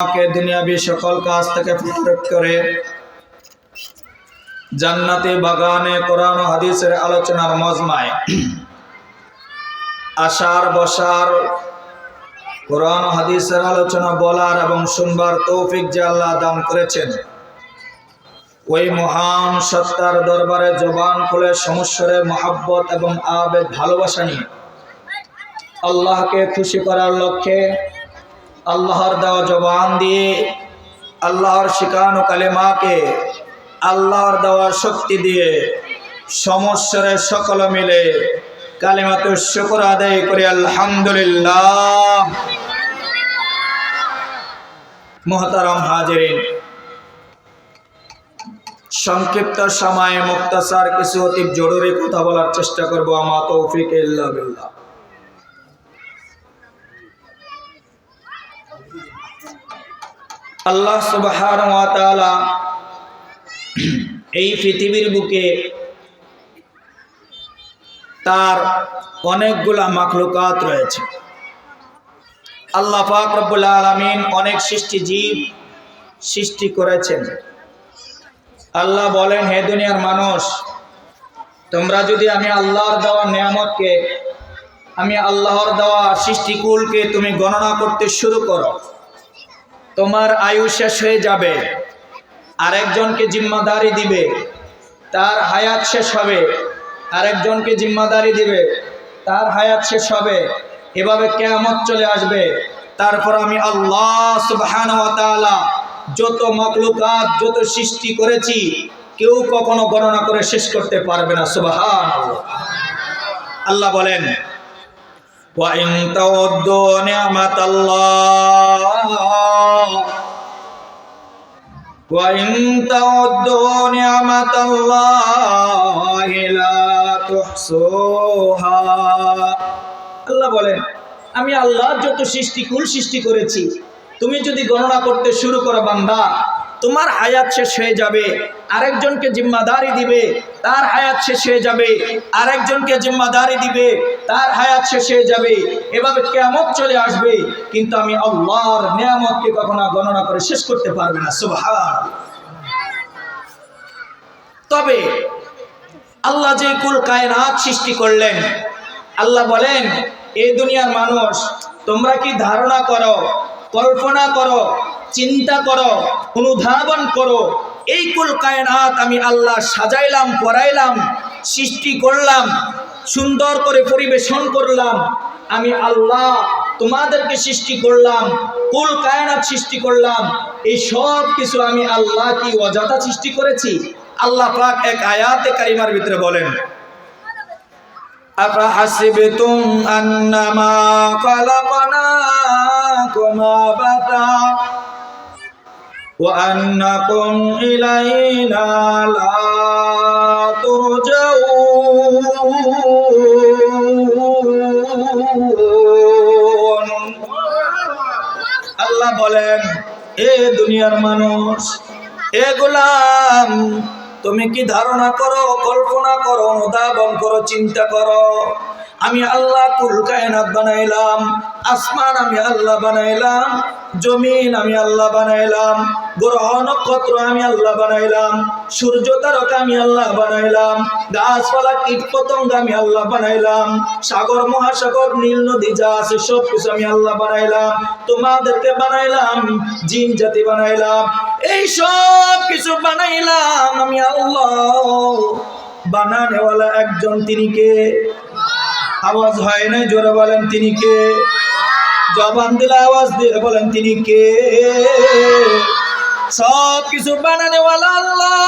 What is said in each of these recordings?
কে দুনিয়াবি সকল কাজ থেকে পৃথক করে জান্নাতি বাগানে কোরআন ও হাদিসের আলোচনার মজমায় আসার বসার কোরআন ও হাদিসের আলোচনা বলার এবং শুনবার তৌফিক যে আল্লাহ দান করেছেন, ওই মহান সত্তার দরবারে জবান খুলে সমস্বরে মহাব্বত এবং আবেগ ভালোবাসা নিয়ে আল্লাহকে খুশি করার লক্ষ্যে আল্লাহর দেওয়া জবান দিয়ে আল্লাহর শিখানো কালেমাকে আল্লাহর দেওয়া শক্তি দিয়ে সমস্বরে সকলে মিলে কালিমাতু শুকর আদায় করি আলহামদুলিল্লাহ। মুহতারাম হাজিরিন, সংক্ষিপ্ত সময়ে মুক্তাসার কিছু অতি জরুরি কথা বলার চেষ্টা করব। আমা তৌফিক ইল্লা বিল্লাহ। আল্লাহ সুবহানাহু ওয়া তাআলা এই পৃথিবীর বুকে তার অনেকগুলা মাখলুকাত রয়েছে। আল্লাহ পাক রব্বুল আলামিন অনেক সৃষ্টি জীব সৃষ্টি করেছেন। আল্লাহ বলেন, হে দুনিয়ার মানুষ, তোমরা যদি আমি আল্লাহর দেওয়া নিয়ামতকে, আমি আল্লাহর দেওয়া সৃষ্টিকুলকে তুমি গণনা করতে শুরু করো, তোমার আয়ু শেষ হয়ে যাবে, আরেকজনকে জিম্মাদারি দিবে, তার হায়াত শেষ হবে, আরেকজনকে জিম্মাদারি দিবে, তার হায়াত শেষ হবে, এভাবে কিয়ামত চলে আসবে। তারপর আমি আল্লাহ সুবহানাহু ওয়া তাআলা যত মাখলুকাত, যত সৃষ্টি করেছি, কেউ কখনো গণনা করে শেষ করতে পারবে না। সুবহানাল্লাহ। আল্লাহ বলেন, ওয়া ইন তাউদ্দু নি'মাতাল্লাহ ওয়া ইন তাউদ্দু নি'মাতাল্লাহি লা তুহসুহা। আল্লাহ বলেন, আমি আল্লাহ যত সৃষ্টিকুল সৃষ্টি করেছি, তুমি যদি গণনা করতে শুরু করো বান্দা, তোমার হায়াত শেষ হয়ে যাবে, আরেকজনকে জিম্মাদারি দিবে, তার হায়াত শেষ হয়ে যাবে, আরেকজনকে জিম্মাদারি দিবে, তার হায়াত শেষ হয়ে যাবে, এভাবে কিয়ামত চলে আসবে। কিন্তু আমি আল্লাহর নিয়ামতকে কখনো গণনা করে শেষ করতে পারবে না। সুবহানাল্লাহ। তবে আল্লাহ যে কুল কায়নাত সৃষ্টি করলেন, আল্লাহ বলেন, এই দুনিয়ার মানুষ, তোমরা কি ধারণা করো, কল্পনা করো, চিন্তা করো, অনুধাবন করো, এই কুল কায়নাত আমি আল্লাহ সাজাইলাম, পড়াইলাম, সৃষ্টি করলাম, সুন্দর করে পরিবেশন করলাম, আমি আল্লাহ তোমাদেরকে সৃষ্টি করলাম, কুল কায়নাত সৃষ্টি করলাম, এই সব কিছু আমি আল্লাহ কি অযথা সৃষ্টি করেছি? আল্লাহ পাক এক আয়াতে কারিমার ভিতরে বলেন, আফাহাসিবতুম আন্নামা খালাকনাকুম আবাসা ওয়া আন্নাকুম ইলাইনা লা তুরজাউন। আল্লাহ বলেন, এ দুনিয়ার মানুষ, এ গোলাম, তুমি কি ধারণা করো, কল্পনা করো, অনুধাবন করো, চিন্তা করো, আমি আল্লাহ কুল কায়নাত বানাইলাম, আসমান আমি আল্লাহ বানাইলাম, জমিন আমি আল্লাহ বানাইলাম, গ্রহ নক্ষত্র আমি আল্লাহ বানাইলাম, সূর্য তারকা আমি আল্লাহ বানাইলাম, গাছপালা কীট পতঙ্গ আমি আল্লাহ বানাইলাম, সাগর মহাসাগর নীল নদী যা আছে সব কিছু আমি আল্লাহ বানাইলাম, তোমাদেরকে বানাইলাম, জিন জাতি বানাইলাম, এই সব কিছু বানাইলাম আমি আল্লাহ। বানানেওয়ালা একজন, তিনি কে? আওয়াজ হয় না, জোরে বলেন তিনি কে? জবান দিলে আওয়াজ দিয়ে বলেন তিনি কে? সব কিছু বানানেওয়ালা আল্লাহ।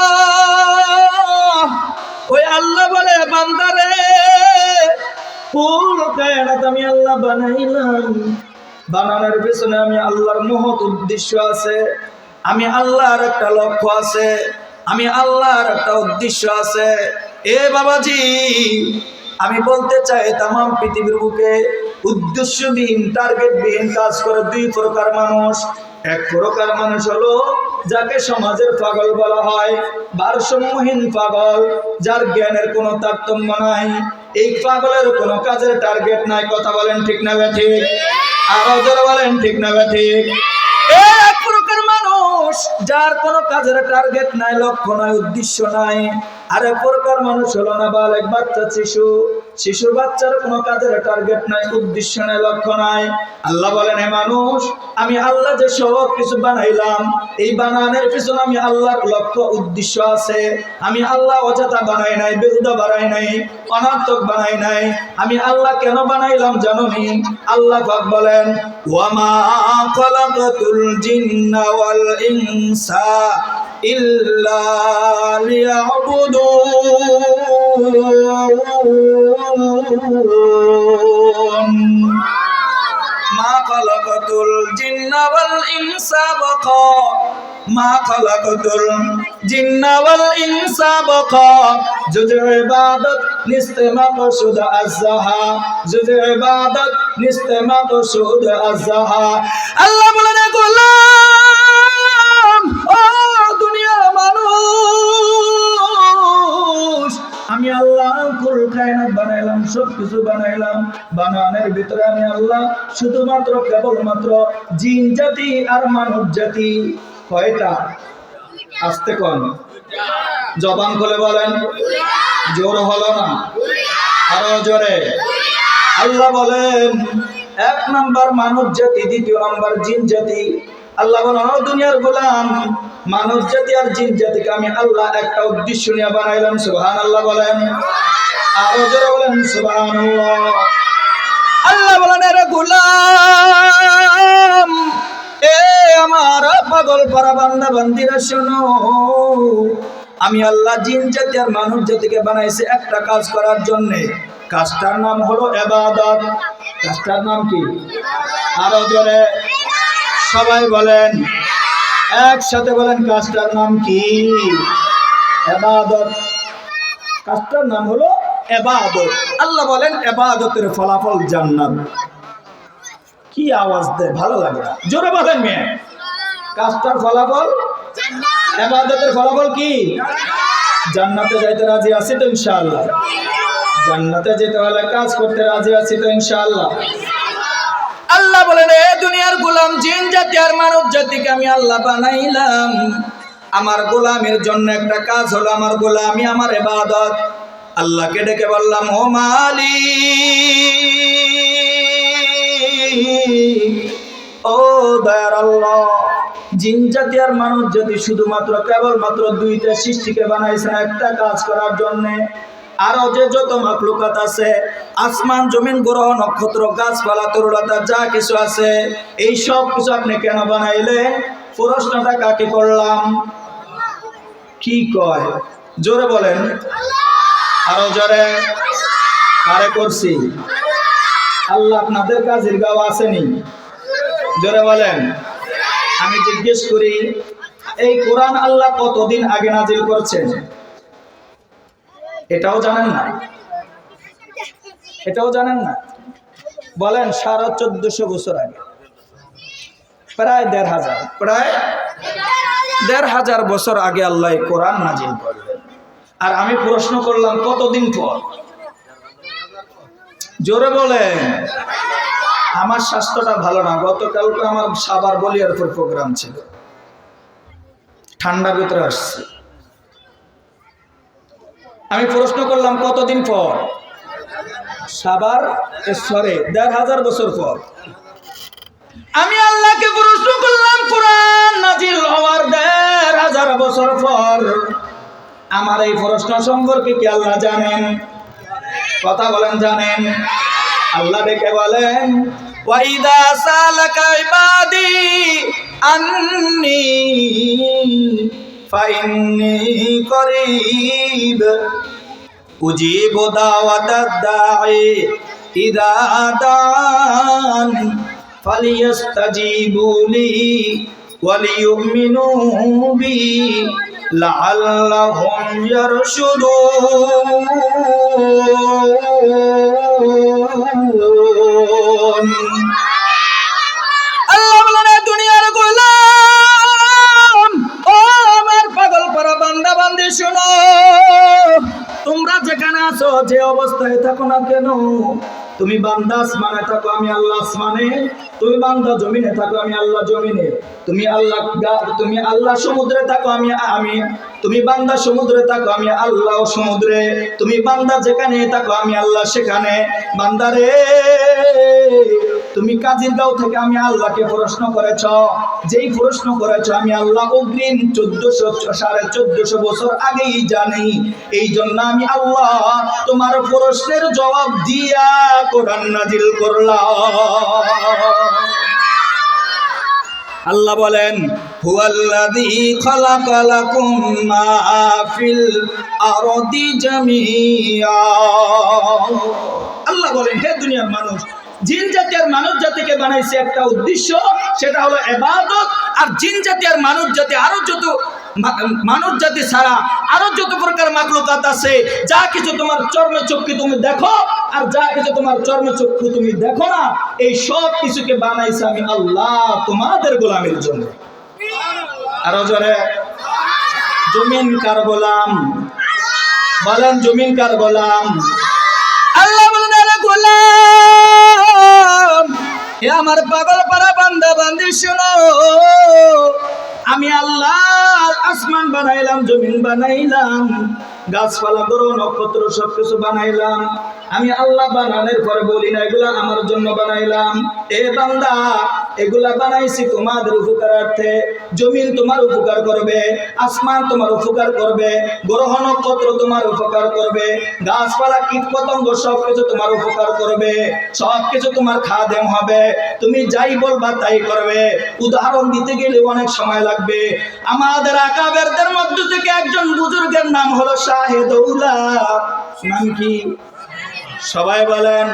ওই আল্লাহ বলে, বান্দারে, কুল কায়নাত আমি আল্লাহ বানাইলাম, বানানোর পেছনে আমি আল্লাহর মহৎ উদ্দেশ্য আছে, আমি আল্লাহর একটা লক্ষ্য আছে, আমি আল্লাহর একটা উদ্দেশ্য আছে। এ বাবাজি, আমি বলতে চাই, তামাম পৃথিবীর বুকে উদ্দেশ্যবিহীন, টার্গেটবিহীন কাজ করে দুই প্রকার মানুষ। এক প্রকার মানুষ হলো যাকে সমাজের পাগল বলা হয়, ভারসাম্যহীন পাগল, যার জ্ঞানের কোনো তারতম্য নাই, এই পাগলের কোনো কাজের টার্গেট নাই। কথা বলেন ঠিক না ঠিক? আরো জোরে বলেন ঠিক না ঠিক? যার কোনো কাজের টার্গেট নাই, লক্ষ্য নাই, উদ্দেশ্য নাই। আর এক প্রকার মানুষ হলো নাবালেগ বাচ্চা, শিশু বাচ্চার কোনো কাজের টার্গেট নাই, উদ্দেশ্য নাই, লক্ষ্য নাই। আল্লাহ বলেন, হে মানুষ, আমি আল্লাহ যে সব কিছু বানাইলাম, এই বানানোর পিছনে আমি আল্লাহর লক্ষ্য উদ্দেশ্য আছে। আমি আল্লাহ অযথা বানাই নাই, বেহুদা বানাই নাই, অনর্থক বানাই নাই। আমি আল্লাহ কেন বানাইলাম জানো নি? আল্লাহ পাক বলেন, ওয়ামা খালাকাতুল জিন্না ওয়াল ইনসা ইল্লা লিয়াবুদুন। মা খালাকাতুল জিন্না ওয়াল ইনসা বাকা, মা খালাকাতুল জিন্না ওয়াল ইনসা বাকা। जुज़ इबादत निस्ते मक़सूद अज़्ज़हा, जुज़ इबादत निस्ते मक़सूद अज़्ज़हा। अल्लाह बोलेन, গোলাম, ও দুনিয়ার মানুষ, আমি আল্লাহ কুল কায়নাত বানাইলাম, সব কিছু বানাইলাম। বানানোর ভিতরে আমি আল্লাহ শুধুমাত্র কেবলমাত্র জিন জাতি আর মানব জাতি, কয়টা? আস্তে কোন, জবান খুলে বলেন, জোর হলো না, আরো জোরে। আল্লাহ বলেন, এক নাম্বার মানব জাতি, দ্বিতীয় নাম্বার জিন জাতি। আল্লাহ বলেন, ও দুনিয়ার গোলাম, মানব জাতি আর জিন জাতিকে আমি আল্লাহ একটা উদ্দেশ্য নিয়ে বানাইলাম। সুবহানাল্লাহ বলেন, আরো জোরে বলেন সুবহানাল্লাহ। আল্লাহ বলেন, এরে গোলাম, এ আমার পাগল পারা বান্দা বান্দিরা শোনো, আমি আল্লাহ জিন জাতি আর মানব জাতিকে বানাইছি একটা কাজ করার জন্য। কাজটার নাম হলো ইবাদত। কাজটার নাম কি? আরো জোরে সবাই বলেন, একসাথে বলেন, কাজটার নাম কি? ইবাদত। কাজটার নাম হলো ইবাদত। আল্লাহ বলেন, ইবাদতের ফলাফল জান্নাত। কি আওয়াজ দেয়, ভালো লাগে, জোরে বলেন মেয়ে। কাজটার ফলাফল জান্নাত, ইবাদতের ফলাফল কি? জান্নাতে যাইতে রাজি আছি তো ইনশাআল্লাহ? জান্নাতে যেতে হলে কাজ করতে রাজি আছি তো ইনশাআল্লাহ? আল্লাহ বলেন, এ দুনিয়ার গোলাম, জিন জাতি আর মানব জাতিকে আমি আল্লাহ বানাইলাম। আমার গোলামের জন্য একটা কাজ হলো আমার গোলামি, আমার ইবাদত। আল্লাহকে ডেকে বললাম, ও মালিক, ও দয়ার আল্লাহ, জিন জাতি আর মানব জাতি শুধুমাত্র কেবলমাত্র দুইটা সৃষ্টিকে বানাইছেন একটা কাজ করার জন্য। আরো যে যত মাখলুকাত আছে, আসমান জমিন গ্রহ নক্ষত্র গাছপালা তরুলতা যা কিছু আছে, এই সব কিছু আপনি কেন বানাইলেন? প্রশ্নটা কাকে করলাম? কি কয়, জোরে বলেন, আরো জোরে। কারে করছি? আল্লাহ। আপনাদের কাজের গাও আসেনি? জোরে বলেন। আমি জিজ্ঞেস করি, এই কোরআন আল্লাহ কতদিন আগে নাজিল করছেন? এটাও জানেন না? এটাও জানেন না? বলেন, 1450 বছর আগে, প্রায় 1500, প্রায় 1500 বছর আগে আল্লাহ কোরআন নাজিল করলেন। আর আমি প্রশ্ন করলাম, কতদিন পর? জোরে বলেন। আমার স্বাস্থ্যটা ভালো না, গতকালকে আমার সাবার বলিয়ার পর প্রোগ্রাম ছিল, ঠান্ডার ভিতরে আসছে। আমি প্রশ্ন করলাম, কতদিন পর? সাবার, সরে 1500 বছর পর। আমি আল্লাহকে প্রশ্ন করলাম, কোরআন নাজিল হওয়ার 1500 বছর পর আমার এই প্রশ্ন সম্পর্কে কি আল্লাহ জানেন? কথা বলেন, জানেন? আল্লাহ ডেকে বলেন, ওয়াইদা সালাকা ইবাদি আন্নি ফাইন্নি করিব উজিবু দাওয়াতাদ দাঈ ইযা দান ফালিয়াস্তাজিবু লি ওয়ালিয়ুমিনু বি লাআল্লাহুম ইয়ারশুদুন। আল্লাহ বলেন, দুনিয়ার গোলাম, ও আমার পাগল পারা বান্দা বান্দি শোনো, তোমরা যেখানে আছো, যে অবস্থায় থাকো না কেন, তুমি বান্দা আসমানে থাকো, আমি আল্লাহ আসমানে, তুমি বান্দা জমিনে থাকো, আমি আল্লাহ জমিনে। তুমি আল্লাহ সমুদ্রে থাকো, আমি তুমি বান্দা সমুদ্রে থাকো, আমি আল্লাহ সমুদ্রে। তুমি বান্দা যেখানে থাকো, আমি আল্লাহ সেখানে। বান্দারে, তুমি কাজিরগাঁও থেকে আমি আল্লাহকে প্রশ্ন করেছ, যেই প্রশ্ন করেছ আমি আল্লাহ অগ্রিম 1400 বছর আগেই জানি। এই জন্য আমি আল্লাহ তোমার প্রশ্নের জবাব দিয়া কোরআন নাজিল করলাম। আল্লাহ বলেন, হুয়াল্লাযী খালাকা লাকুম মা ফিল আরদি জামিআ। আল্লাহ বলেন, হে দুনিয়ার মানুষ, জিন জাতি আর মানব জাতিকে বানাইছে একটা উদ্দেশ্য, সেটা হলো ইবাদত। আর জিন জাতি আর মানব জাতি মানব জাতি ছাড়া আরো যত প্রকার মাখলুকাত আছে, যা কিছু তোমার চর্মে চক্ষু তুমি দেখো আর যা কিছু তোমার চর্মে চক্ষু তুমি দেখো না, এই সব কিছুকে বানাইছে আমি আল্লাহ তোমাদের গোলামের জন্য। আরো জোরে, জমিন কার গোলাম? বলেন, জমিন কার গোলাম? আল্লাহ বলেন, আরে গোলাম, হে আমার পাগল পারা বান্দা বান্দি শোনো, আমি আল্লাহ আসমান বানাইলাম, জমিন বানাইলাম, গাছপালা গ্রহ নক্ষত্র সবকিছু বানাইলাম। আমি আল্লাহ বানানোর পরে বলি না এগুলা আমার জন্য বানাইলাম। এ বান্দা, এগুলা বানাইছি তোমাদের উপকারার্থে। জমিন তোমার উপকার করবে, আসমান তোমার উপকার করবে, গ্রহ নক্ষত্র তোমার উপকার করবে, গাছপালা কীট পতঙ্গ সবকিছু তোমার উপকার করবে, সবকিছু তোমার খাদেম হবে। তুমি যাই বলবা তাই করবে। উদাহরণ দিতে গেলে অনেক সময় লাগবে। আমাদের আকাবেরদের মধ্য থেকে একজন বুজুর্গের নাম হলো শাহে দৌলা। নাম কি? সবাই বলেন,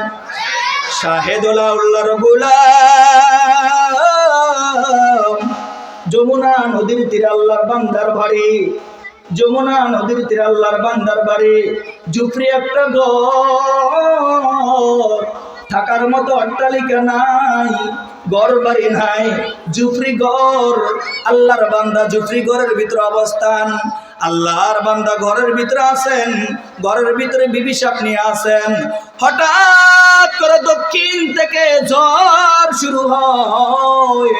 শাহে দৌলাউল্লাহর গোলাম। যমুনা নদীর তীরে আল্লাহর বান্দার বাড়ি, যমুনা নদীর তীরে আল্লাহর বান্দার বাড়ি। জুফরি একটা ঘর, থাকার মতো অট্টালিকা নাই, ঘর বাড়ি নাই, জুফরি ঘর। আল্লাহর বান্দা জুফরি ঘরের ভিতরে অবস্থান। আল্লাহর বান্দা ঘরের ভিতরে আছেন, ঘরের ভিতরে বিবি সাপ নিয়ে আছেন। হঠাৎ করে দক্ষিণ থেকে ঝড় শুরু হয়,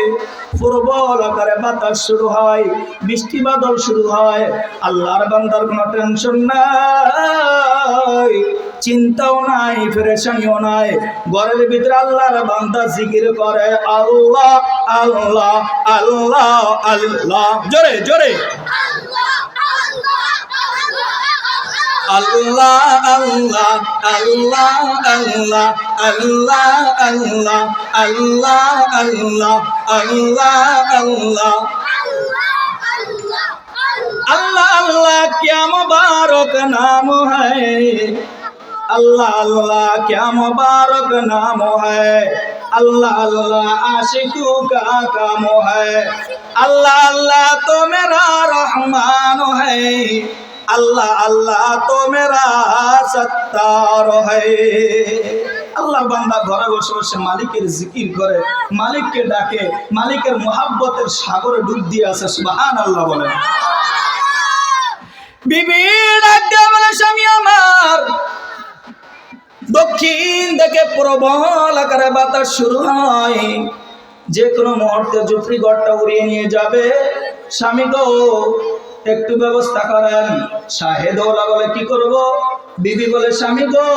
প্রবল আকারে বাতাস শুরু হয়, বৃষ্টি বাদল শুরু হয়। আল্লাহর বান্দার কোনো টেনশন নাই, চিন্তাও নাই, পেরেশানিও নাই। ঘরের ভিতরে আল্লাহর বান্দা জিকির করে, আল্লাহ আল্লাহ আল্লাহ আল্লাহ। জোরে জোরে, আল্লাহ আল্লাহ আল্লাহ আল্লাহ আল্লাহ আল্লাহ আল্লাহ আল্লাহ আল্লাহ আল্লাহ अल्लाह अल्लाह क्या मुबारक नाम है, अल्लाह अल्लाह क्या मुबारक नाम है, अल्लाह अल्लाह आशिकों का काम है, अल्लाह अल्लाह तो मेरा रहमान है, अल्लाह अल्लाह तो मेरा सत्तार है। আল্লাহ বান্দা ঘরে বসে বসে মালিকের জিকির করে, মালিককে ডাকে, মালিকের মোহাব্বতের সাগরে ডুব দিয়ে আছে। সুবহানাল্লাহ বলেন। বিবি ডাকতে বলে, স্বামী আমার, দক্ষিণ থেকে প্রবল আকারে বাতাস শুরু হয়, যে কোনো মুহূর্তে জুফরি ঘরটা উড়িয়ে নিয়ে যাবে। স্বামী গো, একটু ব্যবস্থা করেন। শাহে দৌলা বলে, কি করব? বিবি বলে, স্বামী গো,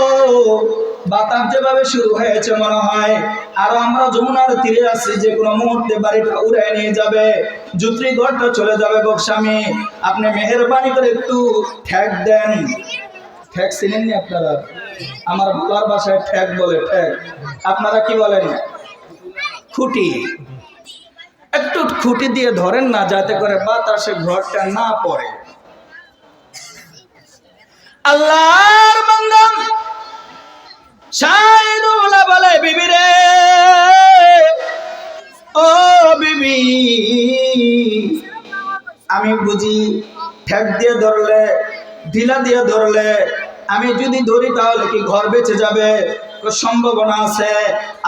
বাতাস যেভাবে শুরু হয়েছে মনে হয় আর আমরা যমুনার তীরে আছি, যে কোনো মুহূর্তে বাড়িটা উড়ে নিয়ে যাবে, জুফরি ঘরটা চলে যাবে। গো স্বামী, আপনি মেহেরবানি করে একটু ঠেক দেন। ঠেক চিনেননি আপনারা? আমার ভোলার ভাষায় ঠেক বলে। ঠেক আপনারা কি বলেন? খুঁটি। একটু খুঁটি দিয়ে ধরেন না, যাতে করে বাতাসে ঘরটা না পড়ে। আল্লাহর বান্দা শাহিদুল্লাহ বলে, বিবি রে, ও বিবি, আমি বুঝি ঠেক দিয়ে ধরলে, ঢিলা দিয়ে ধরলে, আমি যদি ধরি তাহলে কি ঘর বেঁচে যাবে? সম্ভাবনা আছে।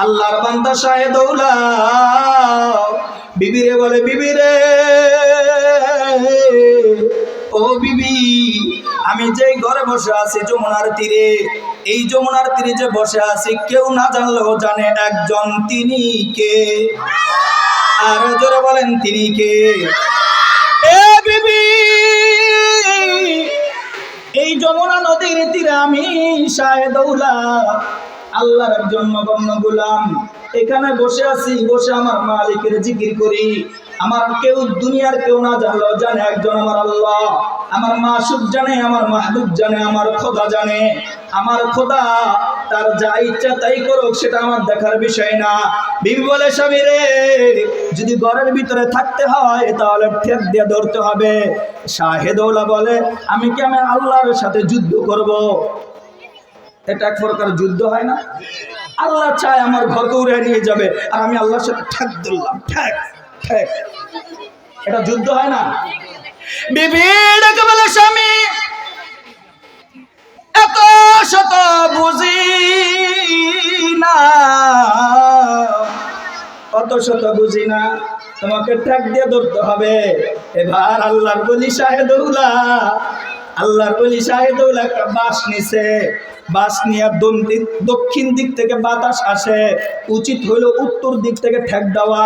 আল্লাহর বান্দা শাহিদুল্লাহ বিবি রে বলে, বিবি রে, ও বিবি, আমি যে ঘরে বসে আছি যমুনার তীরে, এই যমুনার তীরে যে বসে আছি, কেউ না জানলেও জানে একজন, তিনি কে? আর জোরে বলেন তিনি কে? এ বিবি, এই যমুনা নদীর তীরে আমি শাহেদৌলা আল্লাহর একজন নগণ্য গোলাম, এখানে বসে আছি, বসে আমার মালিকের জিকির করি। আমার কেউ দুনিয়ার কেউ না জানলেও জানে একজন আমার আল্লাহ, আমার মাসুক জানে, আমার মাহবুব জানে, আমার খোদা জানে। আমার খোদা তার যা ইচ্ছা তাই করুক, সেটা আমার দেখার বিষয় না। বিবি বলে, স্বামী রে, যদি ঘরের ভিতরে থাকতে হয় তাহলে ঠেক দিয়ে ধরতে হবে। শাহেদৌলা বলে, আমি কি আমি আল্লাহর সাথে যুদ্ধ করব? এটা এক প্রকার যুদ্ধ হয় না? আল্লাহ চায় আমার ঘরকে উড়ে নিয়ে যাবে, আর আমি আল্লাহর সাথে ঠেক ধরলাম, ঠেক ঠেক। এটা যুদ্ধ হয় না? বিবি ডেকে বলে, স্বামী এত শত বুঝি না, অত শত বুঝি না, তোমাকে ঠেক দিয়ে ধরতে হবে। এবার আল্লাহর বলি শাহেদৌলা, আল্লাহর বলি শাহেদৌলা একটা বাঁশ নিছে, বাঁশ নিয়ে দক্ষিণ দিক থেকে বাতাস আসে, উচিত হইল উত্তর দিক থেকে ঠেক দেওয়া,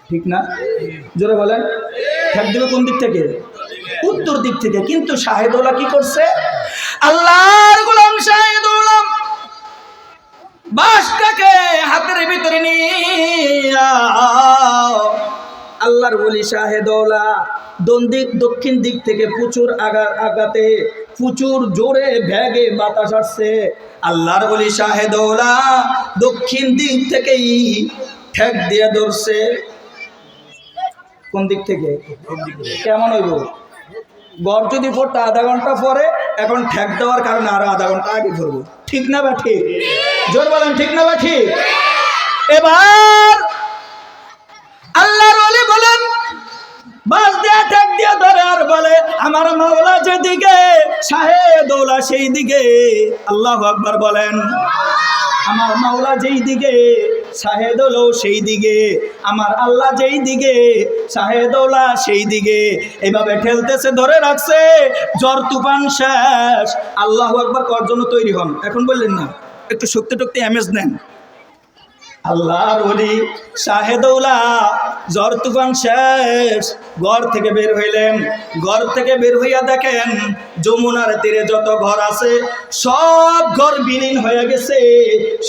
ঠিক না? জোরে বলেন, ঠেক দেবে কোন দিক থেকে? উত্তর দিক থেকে। কিন্তু শাহেদৌলা কি করছে? আল্লাহর গোলাম শাহেদৌলা বাঁশটাকে হাতের ভিতরে নিয়ে আল্লাহর ওলি শাহেদৌলা দক্ষিণ দিক থেকে প্রচুর আগাতে প্রচুর জোরে ভেগে বাতাস আসছে। আল্লাহর ওলি শাহেদৌলা দক্ষিণ দিক থেকেই ঠেক দিয়ে ধরছে। কোন দিক থেকে? কেমন হইব? গড় যদি পড়তে আধা ঘন্টা পরে, এখন ঠেক দেওয়ার কারণে আরো আধা ঘন্টা আগে ধরবো, ঠিক না বা ঠিক? জোর বলেন, ঠিক না বা ঠিক? এবার আল্লাহর ওলি বলেন, বাস দিয়ে ঠেক দিয়ে ধরে আর বলে, আমার মাওলা যেদিকে শাহেদৌলা সেই দিকে। আল্লাহু আকবার বলেন। আমার মাওলা যেই দিকে শাহেদৌলাও সেই দিকে, আমার আল্লাহ যেই দিকে শাহেদৌলা সেই দিকে। এইভাবে ঠেলতেছে, ধরে রাখছে, ঝড় তুফান শেষ। আল্লাহু আকবার করার জন্য তৈরি হন। এখন বললেন না, একটু শক্তি টক্তি এমএস নেন। আল্লাহর ওলি শাহেদৌলা ঝড় তুফান শেষ, ঘর থেকে বের হইলেন। ঘর থেকে বের হইয়া দেখেন যমুনার তীরে যত ঘর আছে সব ঘর বিলীন হয়ে গেছে,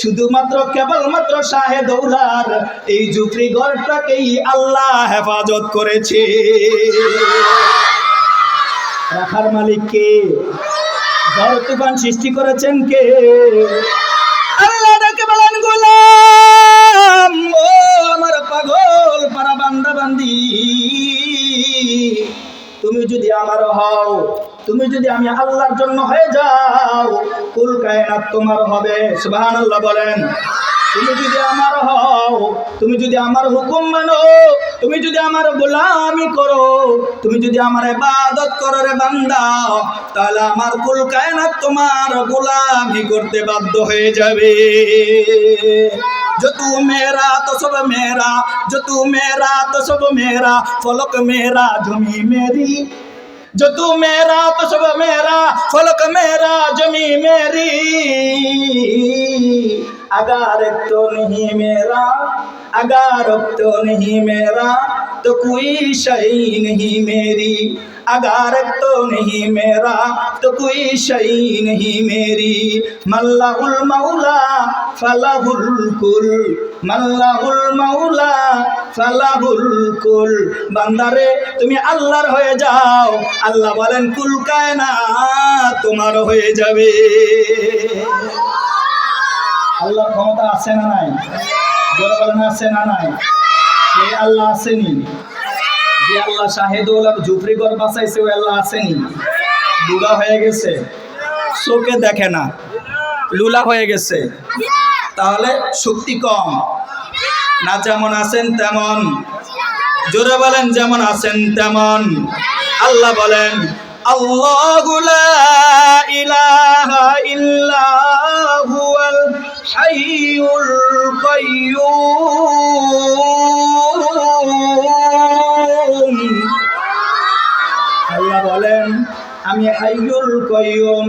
শুধুমাত্র কেবলমাত্র শাহেদৌলার এই ঝুপড়ি ঘরটাকেই আল্লাহ হেফাজত করেছে। রাখার মালিক কে? ঝড় তুফান সৃষ্টি করেছেন কে? আল্লাহ ডাকে বলেন, গোলাম ও আমার পাগল পারা বান্দা বান্দি, তুমি যদি আমার হও, তুমি যদি আমি আল্লাহর জন্য হয়ে যাও, কুল কায়নাত তোমার হবে। সুবহানাল্লাহ বলেন। তুমি যদি আমার হও, তুমি যদি আমার হুকুম মানো, তুমি যদি আমার গোলামি করো, তুমি যদি আমার ইবাদত করো রে বান্দা, তাহলে আমার কুল কায়নাত তোমার গোলামি করতে বাধ্য হয়ে যাবে। जो तू मेरा तो सब मेरा, जो तू मेरा तो सब मेरा, फलक मेरा जमी मेरी, जो तू मेरा तो सब मेरा, फलक मेरा जमी मेरी। अगर तो नहीं मेरा, अगर तो नहीं मेरा, तो कोई शई नहीं मेरी। अगर तो नहीं मेरा, तो कोई शई नहीं मेरी। मल्लाहुल मौला फलाहुल कुल, मल्लाहुल मौला फलाहुल कुल। বান্দারে তুমি আল্লাহর হয়ে যাও, আল্লাহ বলেন কুল কায়নাত তোমার হয়ে যাবে। আল্লাহর ক্ষমতা আছে না নাই? জোরে বলেন, আছে না নাই? এই আল্লাহ আসেনি? যে আল্লাহ শাহেদৌলার ঝুপড়ি ঘর বাঁচাইছে ওই আল্লাহ আসেনি? লুলা হয়ে গেছে, চোখে দেখে না, লুলা হয়ে গেছে, তাহলে শক্তি কম না? যেমন আছেন তেমন। জোরে বলেন, যেমন আছেন তেমন। আল্লাহ বলেন, আল্লাহু লা ইলাহা ইল্লা হুয়াল হাইয়ুল কাইয়্যুম। আল্লাহ বলেন, আমি হাইয়ুল কাইয়্যুম,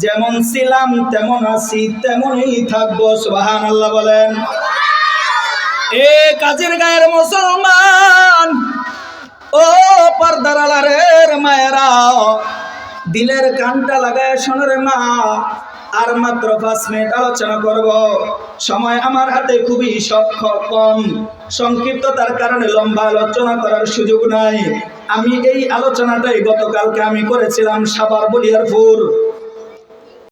যেমন ছিলাম তেমন আছি, তেমনই থাকবো। সুবহানাল্লাহ বলেন। এ কাজের গায়ের মুসলমান, ও পর্দার আড়ালের মায়েরা, দিলের কানটা লাগায় শোনো রে মা। আর মাত্র 5 মিনিট আলোচনা করব। সময় আমার হাতে খুবই কম, সংক্ষিপ্ততার কারণে লম্বা আলোচনা করার সুযোগ নাই। আমি এই আলোচনাটাই গতকালকে আমি করেছিলাম সাভার বলিয়ারপুর।